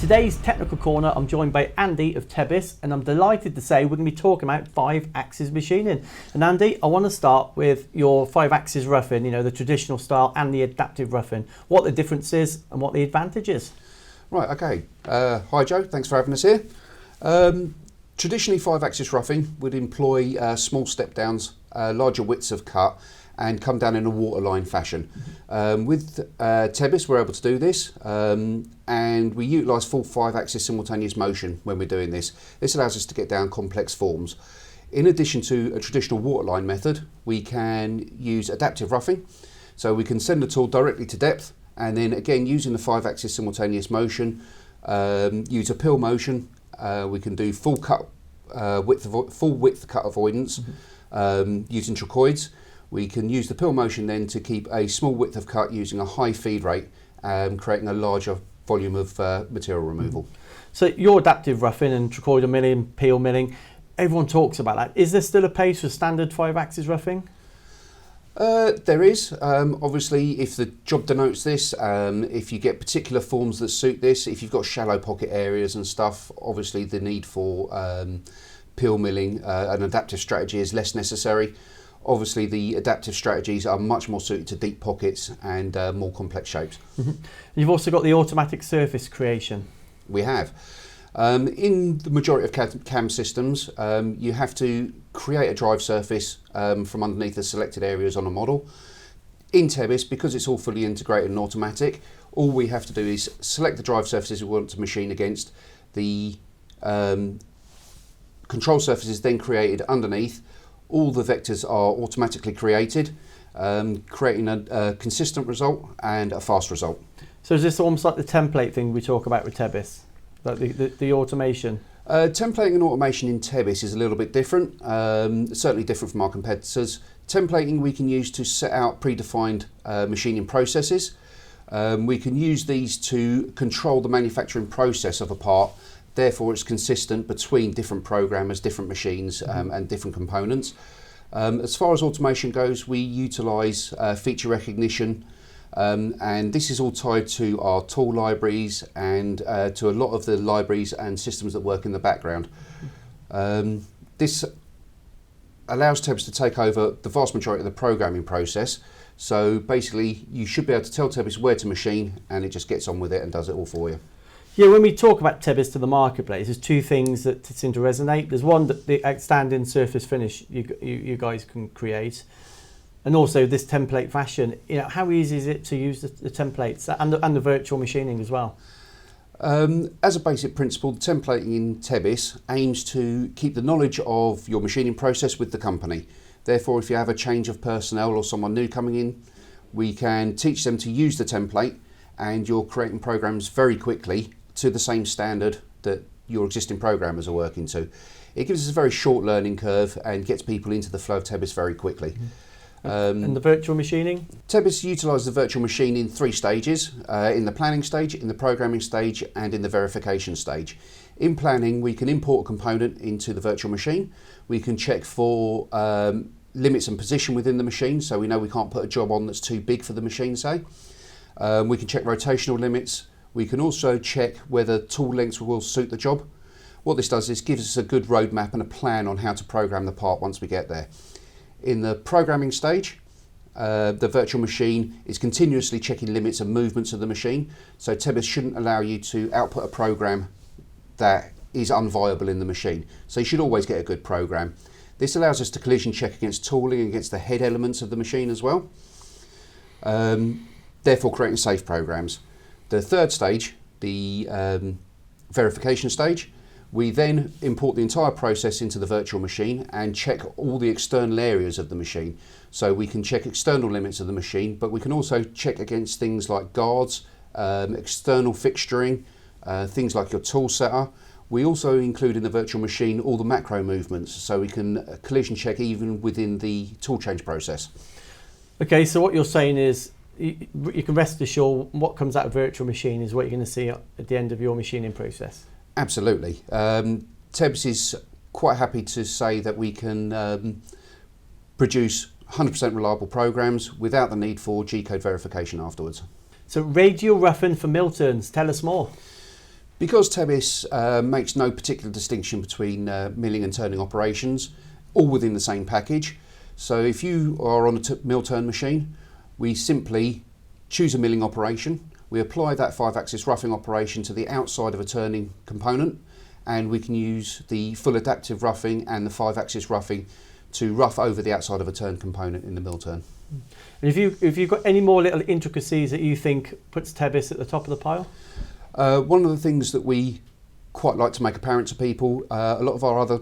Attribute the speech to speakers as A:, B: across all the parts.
A: today's Technical Corner, I'm joined by Andy of Tebis, and I'm delighted to say we're going to be talking about 5-axis machining. And Andy, I want to start with your 5-axis roughing, you know, the traditional style and the adaptive roughing, what the difference is and what the advantage is.
B: Right, okay. Hi Joe, thanks for having us here. Traditionally 5-axis roughing would employ small step downs, larger widths of cut, and come down in a waterline fashion. With Tebis we're able to do this, and we utilise full 5-axis simultaneous motion when we're doing this. This allows us to get down complex forms. In addition to a traditional waterline method, we can use adaptive roughing. So we can send the tool directly to depth, and then again using the 5-axis simultaneous motion, use a pill motion. We can do full width cut avoidance using trochoids. We can use the pill motion then to keep a small width of cut using a high feed rate, creating a larger volume of material removal.
A: So your adaptive roughing and trochoidal milling, peel milling, everyone talks about that. Is there still a place for standard 5-axis roughing?
B: There is. Obviously, if the job denotes this, if you get particular forms that suit this, if you've got shallow pocket areas and stuff, obviously the need for peel milling, an adaptive strategy is less necessary. Obviously, the adaptive strategies are much more suited to deep pockets and more complex shapes.
A: You've also got the automatic surface creation.
B: We have. In the majority of CAM systems, you have to create a drive surface from underneath the selected areas on a model. In Tebis, because it's all fully integrated and automatic, all we have to do is select the drive surfaces we want to machine against. The control surface is then created underneath. All the vectors are automatically created, creating a consistent result and a fast result. So
A: is this almost like the template thing we talk about with Tebis, like the automation?
B: Templating and automation in Tebis is a little bit different, certainly different from our competitors. Templating we can use to set out predefined machining processes. We can use these to control the manufacturing process of a part. Therefore, it's consistent between different programmers, different machines, and different components. As far as automation goes, we utilise feature recognition, and this is all tied to our tool libraries and to a lot of the libraries and systems that work in the background. This allows Tebis to take over the vast majority of the programming process. So basically, you should be able to tell Tebis where to machine, and it just gets on with it and does it all for you.
A: Yeah, when we talk about Tebis to the marketplace, there's two things that seem to resonate. There's one, that the outstanding surface finish you guys can create, and also this template fashion. You know, how easy is it to use the templates and the virtual machining as well?
B: As a basic principle, the templating in Tebis aims to keep the knowledge of your machining process with the company. Therefore, if you have a change of personnel or someone new coming in, we can teach them to use the template, and you're creating programs very quickly to the same standard that your existing programmers are working to. It gives us a very short learning curve and gets people into the flow of Tebis very quickly.
A: And the virtual machining?
B: Tebis utilises the virtual machine in 3 stages, in the planning stage, in the programming stage, and in the verification stage. In planning, we can import a component into the virtual machine. We can check for limits and position within the machine, so we know we can't put a job on that's too big for the machine, say. We can check rotational limits. We can also check whether tool lengths will suit the job. What this does is gives us a good roadmap and a plan on how to program the part once we get there. In the programming stage, the virtual machine is continuously checking limits and movements of the machine, so Tebis shouldn't allow you to output a program that is unviable in the machine. So you should always get a good program. This allows us to collision check against tooling and against the head elements of the machine as well, therefore creating safe programs. The third stage, the verification stage, we then import the entire process into the virtual machine and check all the external areas of the machine. So we can check external limits of the machine, but we can also check against things like guards, external fixturing, things like your tool setter. We also include in the virtual machine all the macro movements, so we can collision check even within the tool change process.
A: Okay, so what you're saying is you can rest assured what comes out of virtual machine is what you're going to see at the end of your machining process.
B: Absolutely. Tebis is quite happy to say that we can produce 100% reliable programs without the need for G-code verification afterwards.
A: So radial roughing for mill turns, tell us more.
B: Because Tebis makes no particular distinction between milling and turning operations, all within the same package. So if you are on a mill turn machine, we simply choose a milling operation, we apply that 5-axis roughing operation to the outside of a turning component, and we can use the full adaptive roughing and the 5-axis roughing to rough over the outside of a turn component in the mill turn.
A: And if you've got any more little intricacies that you think puts Tebis at the top of the pile?
B: One of the things that we quite like to make apparent to people, a lot of our other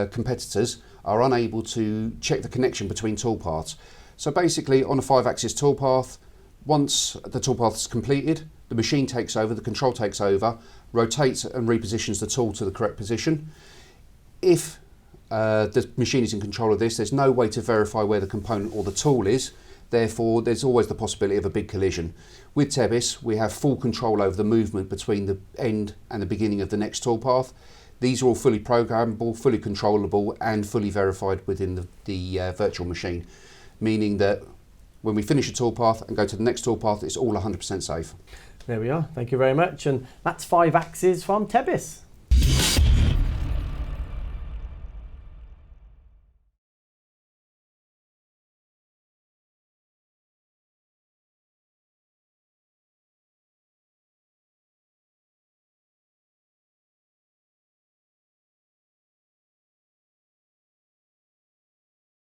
B: competitors are unable to check the connection between toolpaths. So basically on a 5-axis toolpath, once the toolpath is completed, the machine takes over, the control takes over, rotates and repositions the tool to the correct position. If the machine is in control of this, there's no way to verify where the component or the tool is. Therefore, there's always the possibility of a big collision. With Tebis, we have full control over the movement between the end and the beginning of the next toolpath. These are all fully programmable, fully controllable, and fully verified within the virtual machine, meaning that when we finish a toolpath and go to the next toolpath, it's all 100% safe.
A: There we are. Thank you very much. And that's 5 axes from Tebis.